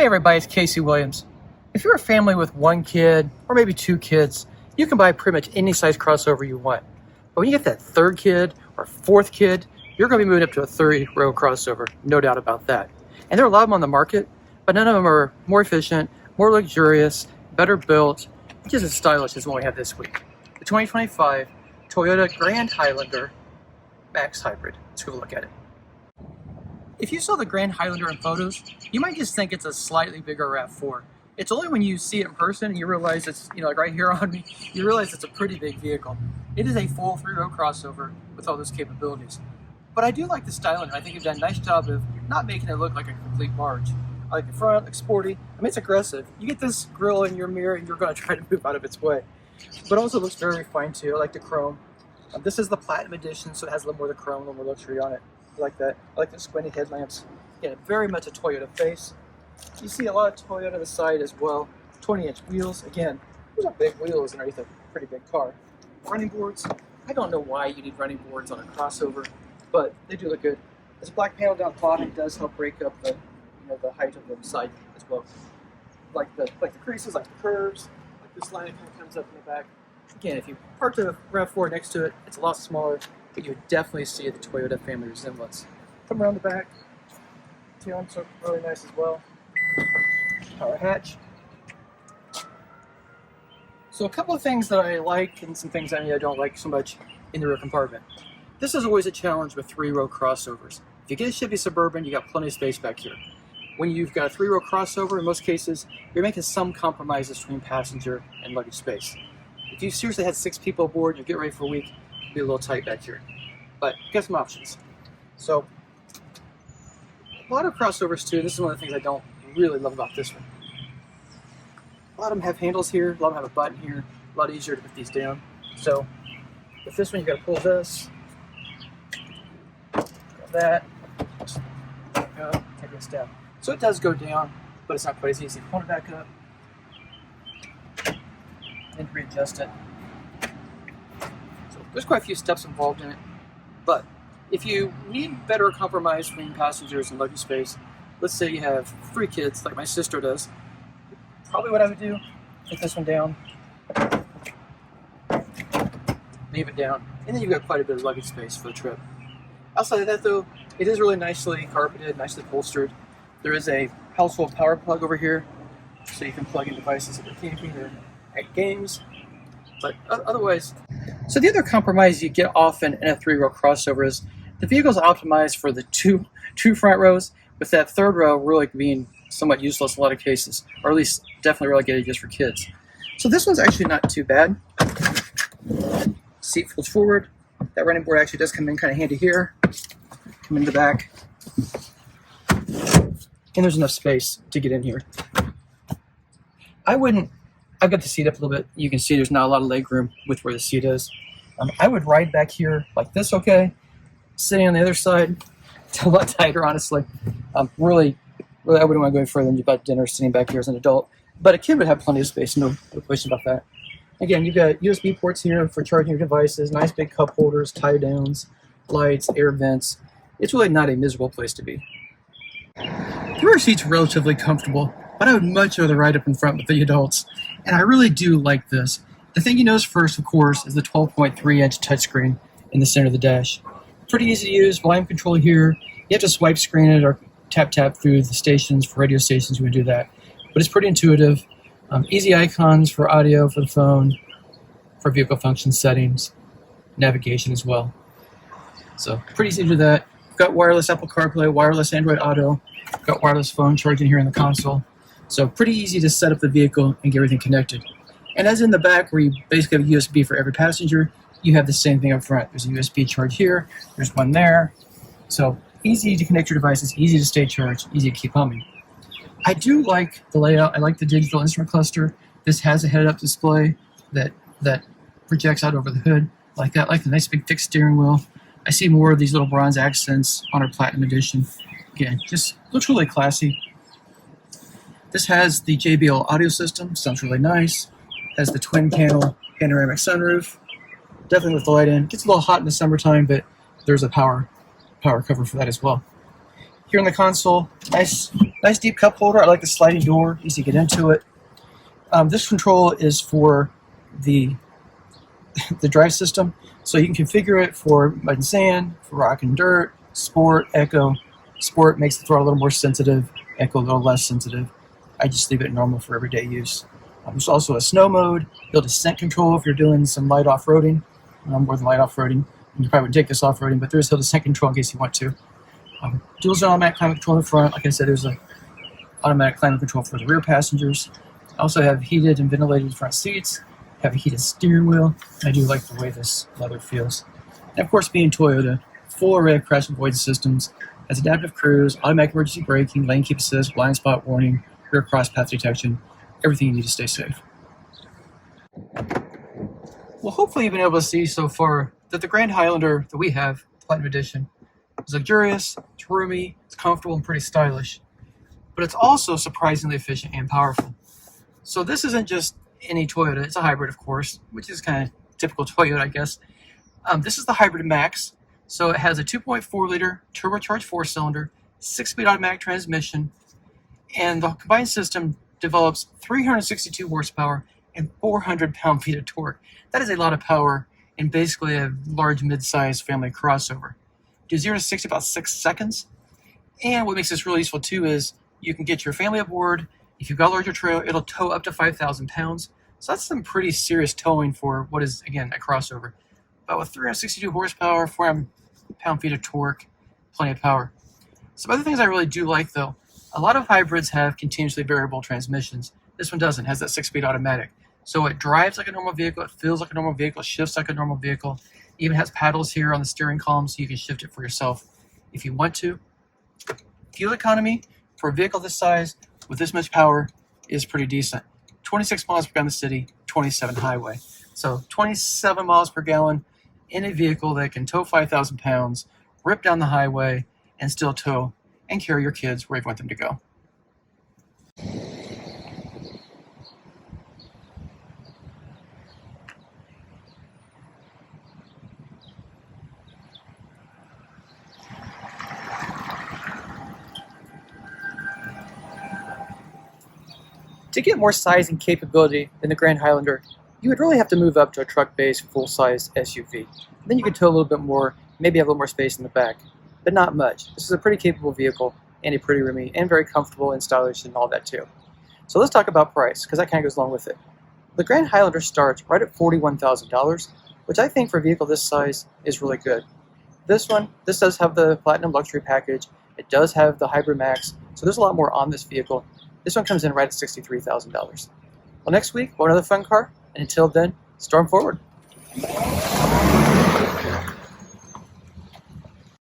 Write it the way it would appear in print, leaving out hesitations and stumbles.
Hey everybody, it's Casey Williams. If you're a family with one kid or maybe two kids, you can buy pretty much any size crossover you want. But when you get that third kid or fourth kid, you're going to be moving up to a 30-row crossover, no doubt about that. And there are a lot of them on the market, but none of them are more efficient, more luxurious, better built, just as stylish as what we have this week. The 2025 Toyota Grand Highlander Max Hybrid. Let's go look at it. If you saw the Grand Highlander in photos, you might just think it's a slightly bigger RAV4. It's only when you see it in person and you realize it's, like right here on me, you realize it's a pretty big vehicle. It is a full 3-row crossover with all those capabilities. But I do like the styling. I think you've done a nice job of not making it look like a complete barge. I like the front, looks sporty. I mean, it's aggressive. You get this grille in your mirror and you're going to try to move out of its way. But also looks very refined too. I like the chrome. This is the Platinum Edition, so it has a little more of the chrome, a little more luxury on it. I like that. I like the squinty headlamps. Again, very much a Toyota face. You see a lot of Toyota on the side as well. 20-inch wheels. Again, those are big wheels underneath a pretty big car. Running boards. I don't know why you need running boards on a crossover, but they do look good. This black panel down bottom does help break up the, the height of the side as well. Like the creases, like the curves, like this line that kind of comes up in the back. Again, if you park the RAV4 next to it, it's a lot smaller, but you would definitely see the Toyota family resemblance. Come around the back. Taillights are really nice as well. Power hatch. So a couple of things that I like and some things I don't like so much in the rear compartment. This is always a challenge with 3-row crossovers. If you get a Chevy Suburban, you got plenty of space back here. When you've got a 3-row crossover, in most cases, you're making some compromises between passenger and luggage space. If you seriously had 6 people aboard and you get ready for a week, it'd be a little tight back here. But get some options. So, a lot of crossovers too, this is one of the things I don't really love about this one. A lot of them have handles here, a lot of them have a button here, a lot easier to put these down. So, with this one you gotta pull this, grab that, take this down. So it does go down, but it's not quite as easy. Pull it back up, and readjust it. So there's quite a few steps involved in it, but if you need better compromise between passengers and luggage space, let's say you have 3 kids like my sister does, probably what I would do, take this one down, leave it down, and then you've got quite a bit of luggage space for the trip. Outside of that though, it is really nicely carpeted, nicely upholstered. There is a household power plug over here, so you can plug in devices if you're camping or at games, but otherwise. So the other compromise you get often in a 3-row crossover is the vehicle's optimized for the two front rows, with that third row really being somewhat useless in a lot of cases, or at least definitely relegated just for kids. So this one's actually not too bad. Seat folds forward. That running board actually does come in kind of handy here. Come in the back. And there's enough space to get in here. I've got the seat up a little bit. You can see there's not a lot of leg room with where the seat is. I would ride back here like this, okay? Sitting on the other side, it's a lot tighter, honestly. Really, I wouldn't want to go any further than about dinner sitting back here as an adult. But a kid would have plenty of space, no question about that. Again, you've got USB ports here for charging your devices, nice big cup holders, tie downs, lights, air vents. It's really not a miserable place to be. The rear seat's relatively comfortable, but I would much rather ride up in front with the adults, and I really do like this. The thing you notice first, of course, is the 12.3-inch touchscreen in the center of the dash. Pretty easy to use, volume control here. You have to swipe screen it or tap through the stations. For radio stations, you would do that. But it's pretty intuitive. Easy icons for audio, for the phone, for vehicle function settings, navigation as well. So pretty easy to do that. We've got wireless Apple CarPlay, wireless Android Auto. We've got wireless phone charging here in the console. So pretty easy to set up the vehicle and get everything connected. And as in the back, where you basically have a USB for every passenger, you have the same thing up front. There's a USB charge here, there's one there. So easy to connect your devices, easy to stay charged, easy to keep humming. I do like the layout. I like the digital instrument cluster. This has a head-up display that projects out over the hood like that, like the nice big thick steering wheel. I see more of these little bronze accents on our Platinum Edition. Again, just looks really classy. This has the JBL audio system, sounds really nice. Has the twin panel panoramic sunroof. Definitely with the light in. Gets a little hot in the summertime, but there's a power cover for that as well. Here in the console, nice Nice deep cup holder. I like the sliding door, easy to get into it. This control is for the drive system, so you can configure it for mud and sand, for rock and dirt, sport, eco. Sport makes the throttle a little more sensitive, eco a little less sensitive. I just leave it normal for everyday use. There's also a snow mode, hill descent control if you're doing some light off-roading, more than light off-roading. You probably would take this off-roading, but there's hill descent control in case you want to. Dual zone automatic climate control in the front. Like I said, there's an automatic climate control for the rear passengers. I also have heated and ventilated front seats, have a heated steering wheel. I do like the way this leather feels. And of course, being Toyota, full array of crash avoidance systems, has adaptive cruise, automatic emergency braking, lane keep assist, blind spot warning, rear cross path detection, everything you need to stay safe. Well, hopefully you've been able to see so far that the Grand Highlander that we have, Platinum Edition, is luxurious, it's roomy, it's comfortable, and pretty stylish. But it's also surprisingly efficient and powerful. So this isn't just any Toyota, it's a hybrid, of course, which is kind of typical Toyota, I guess. This is the Hybrid Max. So it has a 2.4-liter turbocharged 4-cylinder, 6-speed automatic transmission, and the combined system develops 362 horsepower and 400 pound-feet of torque. That is a lot of power in basically a large mid-sized family crossover. Do 0 to 60 about 6 seconds. And what makes this really useful too is you can get your family aboard. If you've got a larger trailer, it'll tow up to 5,000 pounds. So that's some pretty serious towing for what is, again, a crossover. But with 362 horsepower, 400 pound-feet of torque, plenty of power. Some other things I really do like, though, a lot of hybrids have continuously variable transmissions. This one doesn't. It has that 6-speed automatic. So it drives like a normal vehicle, it feels like a normal vehicle, it shifts like a normal vehicle. It even has paddles here on the steering column so you can shift it for yourself if you want to. Fuel economy for a vehicle this size with this much power is pretty decent. 26 miles per gallon in the city, 27 highway. So 27 miles per gallon in a vehicle that can tow 5,000 pounds, rip down the highway, and still tow and carry your kids where you want them to go. To get more size and capability than the Grand Highlander, you would really have to move up to a truck-based full-size SUV. Then you could tow a little bit more, maybe have a little more space in the back, but not much. This is a pretty capable vehicle and a pretty roomy and very comfortable and stylish and all that too. So let's talk about price, because that kind of goes along with it. The Grand Highlander starts right at $41,000, which I think for a vehicle this size is really good. This does have the Platinum Luxury package. It does have the Hybrid Max, so there's a lot more on this vehicle. This one comes in right at $63,000. Well, next week, we'll have another fun car, and until then, storm forward.